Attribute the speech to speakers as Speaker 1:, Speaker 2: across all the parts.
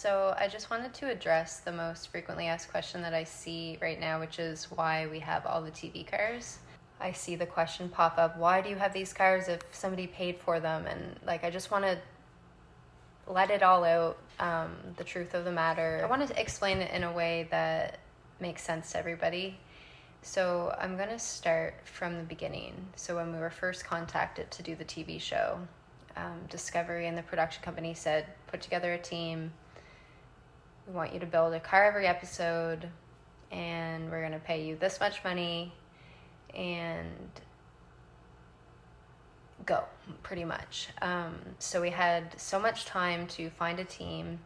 Speaker 1: So I just wanted to address the most frequently asked question that I see right now, which is why we have all the TV cars. I see the question pop up, why do you have these cars if somebody paid for them? And I just want to let it all out, the truth of the matter. I want to explain it in a way that makes sense to everybody. So I'm going to start from the beginning. So when we were first contacted to do the TV show, Discovery and the production company said, put together a team. We want you to build a car every episode, and we're going to pay you this much money, and go, pretty much. So we had so much time to find a team.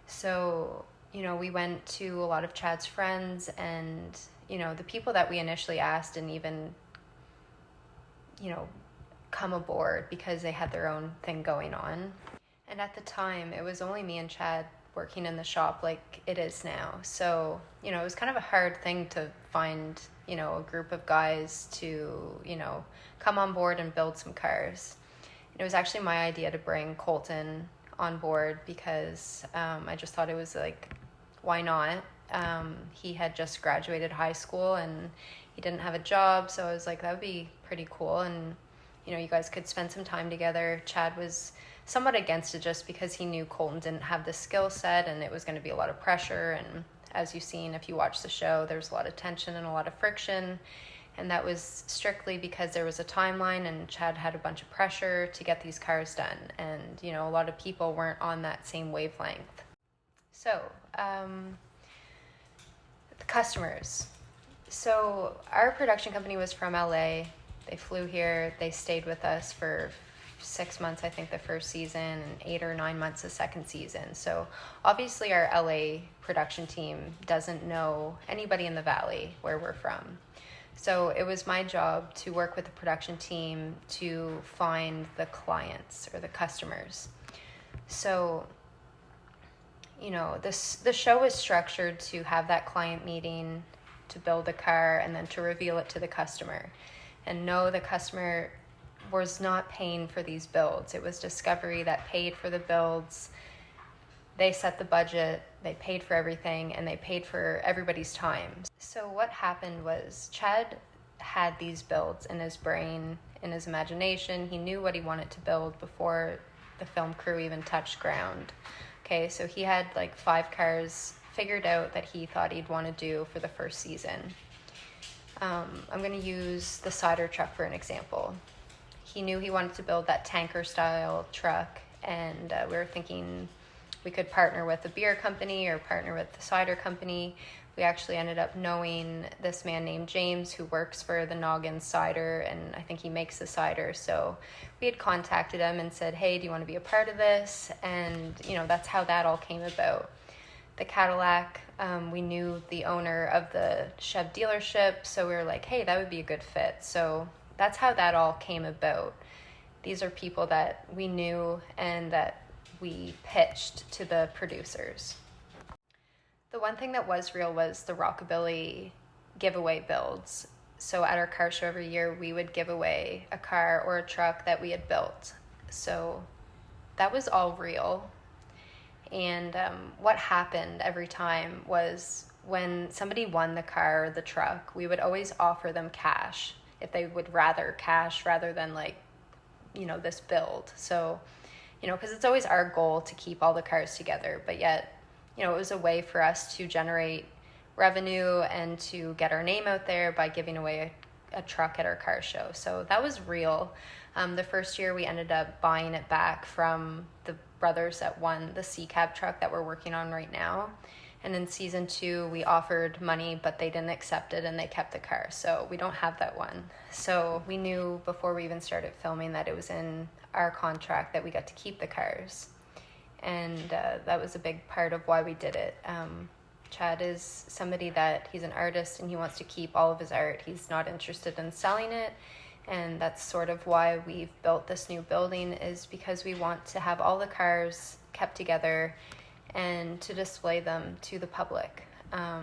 Speaker 1: So, we went to a lot of Chad's friends, and, the people that we initially asked didn't even, come aboard because they had their own thing going on. And at the time, it was only me and Chad working in the shop like it is now. So, it was kind of a hard thing to find, a group of guys to, come on board and build some cars. And it was actually my idea to bring Colton on board because I just thought it was why not? He had just graduated high school and he didn't have a job. So I was like, that would be pretty cool. And, you guys could spend some time together. Chad was somewhat against it just because he knew Colton didn't have the skill set and it was going to be a lot of pressure. And as you've seen, if you watch the show, there's a lot of tension and a lot of friction. And that was strictly because there was a timeline and Chad had a bunch of pressure to get these cars done. And, a lot of people weren't on that same wavelength. So, the customers. So our production company was from LA. They flew here. They stayed with us for 6 months, I think, the first season, and 8 or 9 months the second season. So obviously our LA production team doesn't know anybody in the Valley where we're from. So it was my job to work with the production team to find the clients or the customers. So, the show was structured to have that client meeting, to build the car, and then to reveal it to the customer. And no, the customer was not paying for these builds. It was Discovery that paid for the builds. They set the budget, they paid for everything, and they paid for everybody's time. So what happened was Chad had these builds in his brain, in his imagination. He knew what he wanted to build before the film crew even touched ground. Okay, so he had 5 cars figured out that he thought he'd want to do for the first season. I'm going to use the cider truck for an example. He knew he wanted to build that tanker style truck, and we were thinking we could partner with a beer company or partner with the cider company. We actually ended up knowing this man named James who works for the Noggin Cider, and I think he makes the cider. So we had contacted him and said, hey, do you want to be a part of this? And, that's how that all came about. The Cadillac, we knew the owner of the Chev dealership, so we were like, hey, that would be a good fit. So that's how that all came about. These are people that we knew and that we pitched to the producers. The one thing that was real was the Rockabilly giveaway builds. So at our car show every year, we would give away a car or a truck that we had built. So that was all real. And what happened every time was when somebody won the car or the truck, we would always offer them cash if they would rather cash rather than this build. So, because it's always our goal to keep all the cars together, but yet, it was a way for us to generate revenue and to get our name out there by giving away a truck at our car show. So that was real. The first year we ended up buying it back from the brothers that won the C-Cab truck that we're working on right now. And in season 2, we offered money, but they didn't accept it and they kept the car. So we don't have that one. So we knew before we even started filming that it was in our contract that we got to keep the cars. And that was a big part of why we did it. Chad is somebody that he's an artist and he wants to keep all of his art. He's not interested in selling it. And that's sort of why we've built this new building, is because we want to have all the cars kept together and to display them to the public. So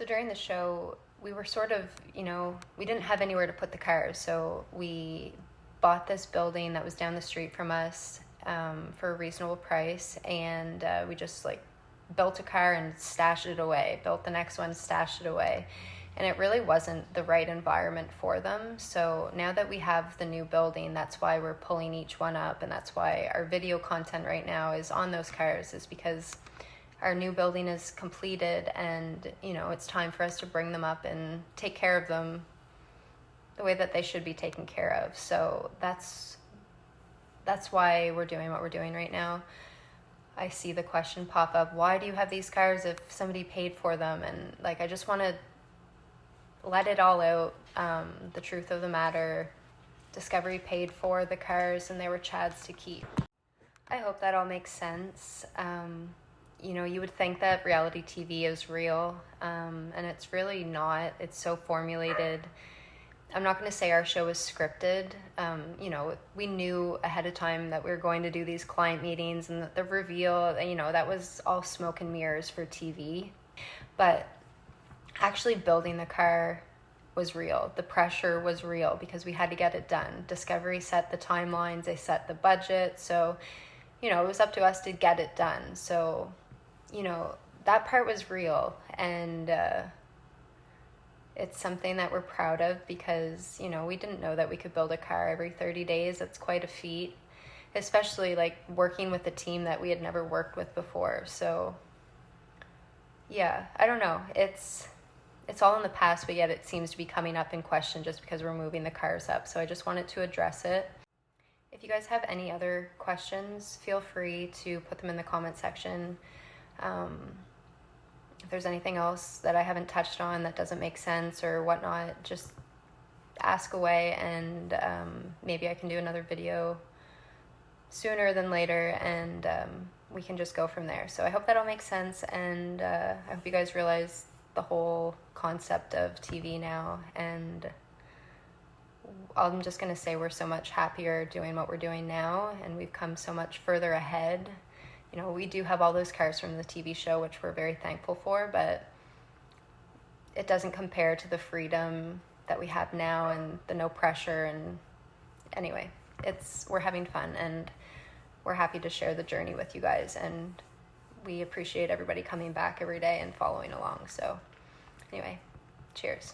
Speaker 1: during the show, we were sort of, we didn't have anywhere to put the cars. So we bought this building that was down the street from us, for a reasonable price, and we just like built a car and stashed it away, built the next one, stashed it away. And it really wasn't the right environment for them. So now that we have the new building, that's why we're pulling each one up, and that's why our video content right now is on those cars, is because our new building is completed, and it's time for us to bring them up and take care of them the way that they should be taken care of. So that's why we're doing what we're doing right now. I see the question pop up, why do you have these cars if somebody paid for them? And like, I just want to let it all out, the truth of the matter. Discovery paid for the cars, and they were Chad's to keep. I hope that all makes sense. You would think that reality TV is real, and it's really not. It's so formulated. I'm not going to say our show is scripted. We knew ahead of time that we were going to do these client meetings, and the reveal, that was all smoke and mirrors for TV. But actually building the car was real. The pressure was real because we had to get it done. Discovery set the timelines, they set the budget. So, it was up to us to get it done. So, that part was real. And it's something that we're proud of because, we didn't know that we could build a car every 30 days. That's quite a feat, especially like working with a team that we had never worked with before. So, yeah, I don't know. It's all in the past, but yet it seems to be coming up in question just because we're moving the cars up. So I just wanted to address it. If you guys have any other questions, feel free to put them in the comment section. If there's anything else that I haven't touched on that doesn't make sense or whatnot, just ask away, and maybe I can do another video sooner than later, and we can just go from there. So I hope that all makes sense, and I hope you guys realize the whole concept of TV now, and I'm just going to say we're so much happier doing what we're doing now, and we've come so much further ahead. We do have all those cars from the TV show, which we're very thankful for, but it doesn't compare to the freedom that we have now and the no pressure. And anyway, we're having fun, and we're happy to share the journey with you guys, and we appreciate everybody coming back every day and following along. So anyway, cheers.